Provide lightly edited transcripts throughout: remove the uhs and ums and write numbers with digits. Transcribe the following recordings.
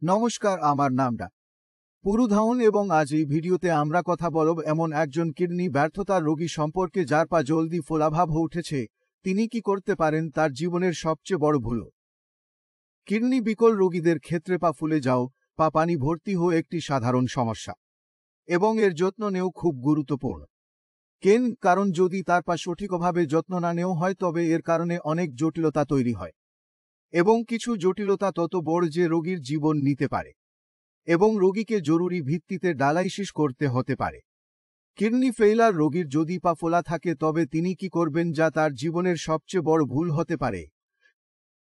নমস্কার, আমার নামটা পুরুধাউন এবং আজ এই ভিডিওতে আমরা কথা বলব এমন একজন কিডনি ব্যর্থতার রোগী সম্পর্কে যার পা জলদি ফোলাভাব হয়ে উঠেছে। তিনি কি করতে পারেন তার জীবনের সবচেয়ে বড় ভুল। কিডনি বিকল রোগীদের ক্ষেত্রে পা ফুলে যাও, পা পানি ভর্তি হয়ে একটি সাধারণ সমস্যা এবং এর যত্ন নেও খুব গুরুত্বপূর্ণ। কারণ যদি তার পা সঠিকভাবে যত্ন না নেওয়া হয় তবে এর কারণে অনেক জটিলতা তৈরি হয় এবং কিছু জটিলতা তত বড় যে রোগীর জীবন নিতে পারে এবং রোগীকে জরুরি ভিত্তিতে ডায়ালাইসিস করতে হতে পারে। কিডনি ফেইলার রোগীর যদি পা ফোলা থাকে তবে তিনি কি করবেন যা তার জীবনের সবচেয়ে বড় ভুল হতে পারে,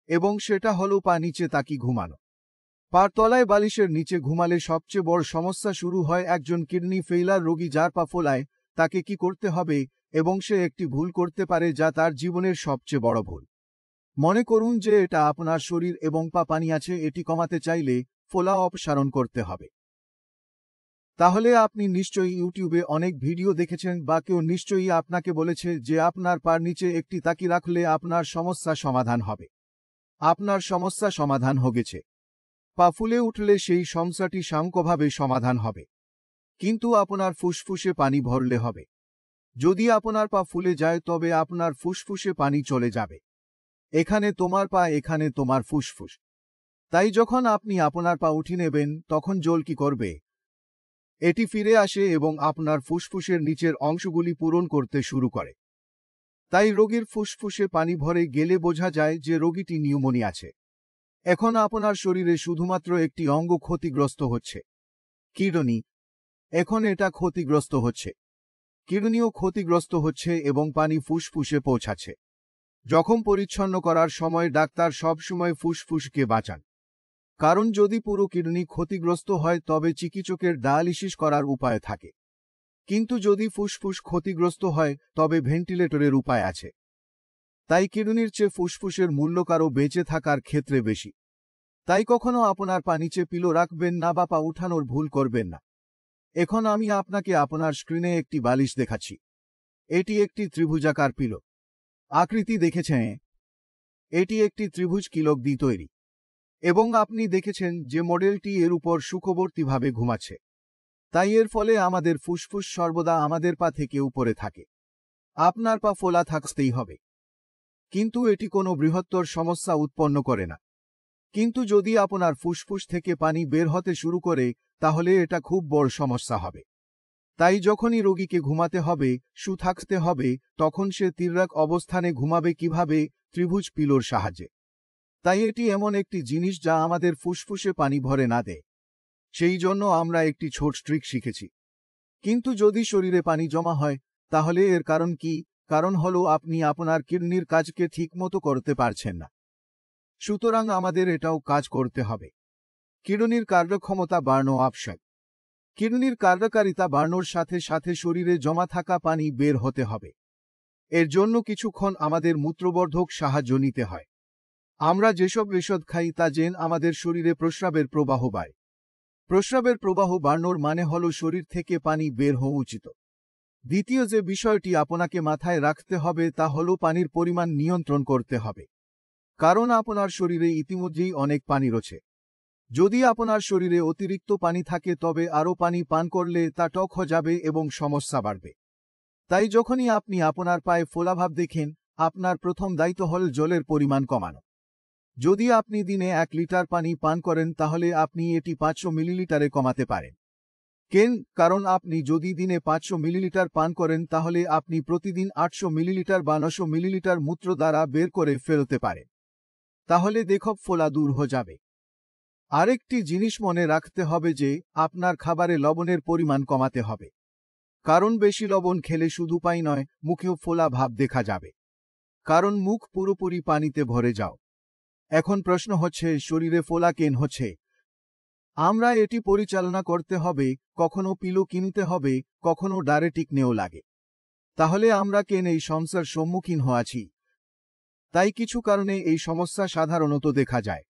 এবং সেটা হলো পা নিচে তাকিয়ে ঘুমানো। পার তলায় বালিশের নিচে ঘুমালে সবচেয়ে বড় সমস্যা শুরু হয়। একজন কিডনি ফেইলার রোগী যার পা ফোলায় তাকে কি করতে হবে, এবং সে একটি ভুল করতে পারে যা তার জীবনের সবচেয়ে বড় ভুল। মনে করুন যে এটা আপনার শরীর এবং পা পানি আছে, এটি কমাতে চাইলে ফোলা অপসারণ করতে হবে। তাহলে আপনি নিশ্চয়ই ইউটিউবে অনেক ভিডিও দেখেছেন বা কেউ নিশ্চয়ই আপনাকে বলেছে যে আপনার পার নিচে একটি তাকি রাখলে আপনার সমস্যা সমাধান হবে। আপনার সমস্যা সমাধান হয়ে গেছে। পা ফুলে উঠলে সেই সমস্যাটি সাময়িকভাবে সমাধান হবে, কিন্তু আপনার ফুসফুসে পানি ভরলে হবে। যদি আপনার পা ফুলে যায় তবে আপনার ফুসফুসে পানি চলে যাবে। এখানে তোমার পা, এখানে তোমার ফুসফুস। তাই যখন আপনি আপনার পা উঠিয়ে নেবেন তখন জল কি করবে? এটি ফিরে আসে এবং আপনার ফুসফুসের নিচের অংশগুলি পূরণ করতে শুরু করে। তাই রোগীর ফুসফুসে পানি ভরে গেলে বোঝা যায় যে রোগীটি নিউমোনিয়া আছে। এখন আপনার শরীরে শুধুমাত্র একটি অঙ্গ ক্ষতিগ্রস্ত হচ্ছে, কিডনি। এখন এটা ক্ষতিগ্রস্ত হচ্ছে, কিডনিও ক্ষতিগ্রস্ত হচ্ছে এবং পানি ফুসফুসে পৌঁছাচ্ছে। জখম পরিচ্ছন্ন করার সময় ডাক্তার সবসময় ফুসফুসকে বাঁচান, কারণ যদি পুরো কিডনি ক্ষতিগ্রস্ত হয় তবে চিকিৎসকের ডায়ালিসিস করার উপায় থাকে, কিন্তু যদি ফুসফুস ক্ষতিগ্রস্ত হয় তবে ভেন্টিলেটরের উপায় আছে। তাই কিডনির চেয়ে ফুসফুসের মূল্য কারো বেঁচে থাকার ক্ষেত্রে বেশি। তাই কখনো আপনার পা নিচে পিলো রাখবেন না বা পা উঠানোর ভুল করবেন না। এখন আমি আপনাকে আপনার স্ক্রিনে একটি বালিশ দেখাচ্ছি। এটি একটি ত্রিভুজাকার পিলো আকৃতি দেখেছেন। এটি একটি ত্রিভুজ কিলক দিয়ে তৈরি এবং আপনি দেখেছেন যে মডেলটি এর উপর সুখবর্তীভাবে ঘুমাচ্ছে। তাই এর ফলে আমাদের ফুসফুস সর্বদা আমাদের পা থেকে উপরে থাকে। আপনার পা ফোলা থাকতেই হবে, কিন্তু এটি কোনো বৃহত্তর সমস্যা উৎপন্ন করে না। কিন্তু যদি আপনার ফুসফুস থেকে পানি বের হতে শুরু করে তাহলে এটা খুব বড় সমস্যা হবে। তাই যখনই রোগীকে ঘুমাতে হবে, থাকতে হবে, তখন সে তির্যক অবস্থানে ঘুমাবে কিভাবে? ত্রিভুজ পিলোর সাহায্যে। তাই এটি এমন একটি জিনিস যা আমাদের ফুসফুসে পানি ভরে না দেয়। সেই জন্য আমরা একটি ছোট ট্রিক শিখেছি। কিন্তু যদি শরীরে পানি জমা হয় তাহলে এর কারণ কি? কারণ হলো আপনি আপনার কিডনির কাজকে ঠিকমতো করতে পারছেন না। সুতরাং আমাদের এটাও কাজ করতে হবে। কিডনির কার্যক্ষমতা বাড়ানো আবশ্যক। কিডনির কার্যকারিতা বাড়ানোর সাথে সাথে শরীরে জমা থাকা পানি বের হতে হবে। এর জন্য কিছুক্ষণ আমাদের মূত্রবর্ধক সাহায্য নিতে হয়। আমরা যেসব ঔষধ খাই তা জেন আমাদের শরীরে প্রস্রাবের প্রবাহ বাড়ে। প্রস্রাবের প্রবাহ বাড়ানোর মানে হল শরীর থেকে পানি বের হওয়া উচিত। দ্বিতীয় যে বিষয়টি আপনাকে মাথায় রাখতে হবে তা হল পানির পরিমাণ নিয়ন্ত্রণ করতে হবে, কারণ আপনার শরীরে ইতিমধ্যেই অনেক পানি রয়েছে। যদি আপনার শরীরে অতিরিক্ত পানি থাকে তবে আরও পানি পান করলে তা টক হয়ে যাবে এবং সমস্যা বাড়বে। তাই যখনই আপনি আপনার পায়ে ফোলাভাব দেখেন, আপনার প্রথম দায়িত্ব হল জলের পরিমাণ কমানো। যদি আপনি দিনে 1 লিটার পানি পান করেন তাহলে আপনি এটি 500 মিলিলিটারে কমাতে পারেন। কারণ আপনি যদি দিনে 500 মিলিলিটার পান করেন তাহলে আপনি প্রতিদিন 800 মিলিলিটার বা 900 মিলিলিটার মূত্র দ্বারা বের করে ফেলতে পারেন। তাহলে দেখব ফোলা দূর হয়ে যাবে। আরেকটি জিনিস মনে রাখতে হবে যে আপনার খাবারে লবণের পরিমাণ কমাতে হবে, কারণ বেশি লবণ খেলে শুধু পাই নয়, মুখেও ফোলা ভাব দেখা যাবে, কারণ মুখ পুরোপুরি পানিতে ভরে যাও। এখন প্রশ্ন হচ্ছে, শরীরে ফোলা কেন হচ্ছে? আমরা এটি পরিচালনা করতে হবে। কখনো পিলো কিনতে হবে, কখনো ডায়ারেটিক নেও লাগে। তাহলে আমরা কেন এই সমস্যার সম্মুখীন হয়েছি? তাই কিছু কারণে এই সমস্যা সাধারণত দেখা যায়।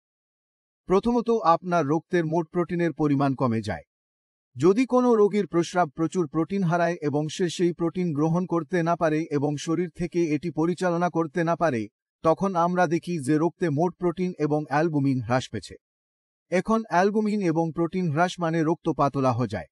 প্রথমত, আপনার রক্তের মোট প্রোটিনের পরিমাণ কমে যায়। যদি কোনো রোগীর প্রস্রাব প্রচুর প্রোটিন হারায় এবং সে সেই প্রোটিন গ্রহণ করতে না পারে এবং শরীর থেকে এটি পরিচালনা করতে না পারে, তখন আমরা দেখি যে রক্তে মোট প্রোটিন এবং অ্যালবুমিন হ্রাস পেয়েছে। এখন অ্যালবুমিন এবং প্রোটিন হ্রাস মানে রক্ত পাতলা হয়ে যায়।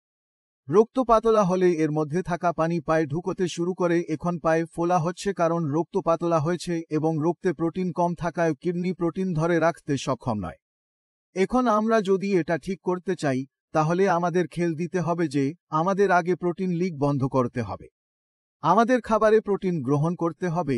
রক্ত পাতলা হলে এর মধ্যে থাকা পানি পায়ে ঢুকতে শুরু করে। এখন পায়ে ফোলা হচ্ছে কারণ রক্ত পাতলা হয়েছে এবং রক্তে প্রোটিন কম থাকায় কিডনি প্রোটিন ধরে রাখতে সক্ষম নয়। এখন আমরা যদি এটা ঠিক করতে চাই তাহলে আমাদের খেয়াল দিতে হবে যে আমাদের আগে প্রোটিন লিক বন্ধ করতে হবে। আমাদের খাবারে প্রোটিন গ্রহণ করতে হবে,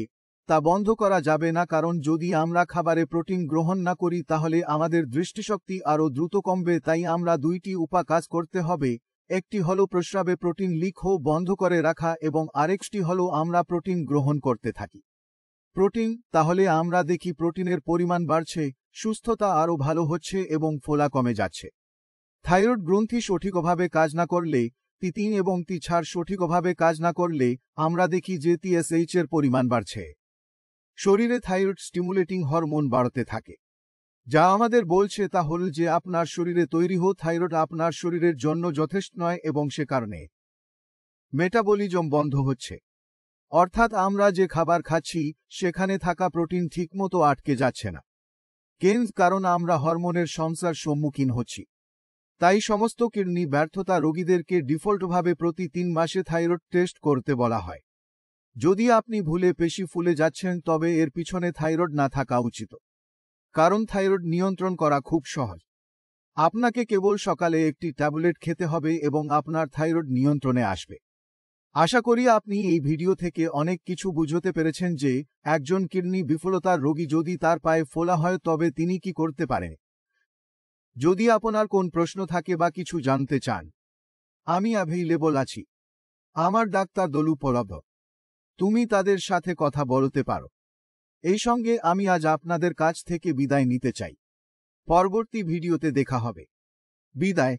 তা বন্ধ করা যাবে না, কারণ যদি আমরা খাবারে প্রোটিন গ্রহণ না করি তাহলে আমাদের দৃষ্টিশক্তি আরও দ্রুত কমবে। তাই আমরা দুইটি কাজ করতে হবে। একটি হলো প্রস্রাবে প্রোটিন লিক হওয়া বন্ধ করে রাখা এবং আরেকটি হলো আমরা প্রোটিন গ্রহণ করতে থাকি। প্রোটিন, তাহলে আমরা দেখি প্রোটিনের পরিমাণ বাড়ছে, সুস্থতা আরও ভালো হচ্ছে এবং ফোলা কমে যাচ্ছে। থাইরয়েড গ্রন্থি সঠিকভাবে কাজ না করলে, টি3 এবং টি4 সঠিকভাবে কাজ না করলে আমরা দেখি যে টিএসএইচ এর পরিমাণ বাড়ছে। শরীরে থাইরয়েড স্টিমুলেটিং হরমোন বাড়তে থাকে, যা আমাদের বলছে তা হল যে আপনার শরীরে তৈরি হওয়া থাইরয়েড আপনার শরীরের জন্য যথেষ্ট নয় এবং সে কারণে মেটাবলিজম বন্ধ হচ্ছে। অর্থাৎ আমরা যে খাবার খাচ্ছি সেখানে থাকা প্রোটিন ঠিকমতো আটকে যাচ্ছে না, কারণ আমরা হরমোনের সমস্যার সম্মুখীন হচ্ছি। তাই সমস্ত কিডনি ব্যর্থতা রোগীদেরকে ডিফল্টভাবে প্রতি 3 মাসে থাইরয়েড টেস্ট করতে বলা হয়। যদি আপনি ভুলে পেশি ফুলে যাচ্ছেন তবে এর পিছনে থাইরয়েড না থাকা উচিত, কারণ থাইরয়েড নিয়ন্ত্রণ করা খুব সহজ। আপনাকে কেবল সকালে একটি ট্যাবলেট খেতে হবে এবং আপনার থাইরয়েড নিয়ন্ত্রণে আসবে। আশা করি আপনি এই ভিডিও থেকে অনেক কিছু বুঝতে পেরেছেন যে একজন কিডনি বিফলতার রোগী যদি তার পায়ে ফোলা হয় তবে তিনি কি করতে পারেন। যদি আপনার কোন প্রশ্ন থাকে বা কিছু জানতে চান, আমি অ্যাভেইলেবল আছি। আমার ডাক্তার দল উপলব্ধ, তুমি তাদের সাথে কথা বলতে পারো। এই সঙ্গে আমি আজ আপনাদের কাছ থেকে বিদায় নিতে চাই। পরবর্তী ভিডিওতে দেখা হবে। বিদায়।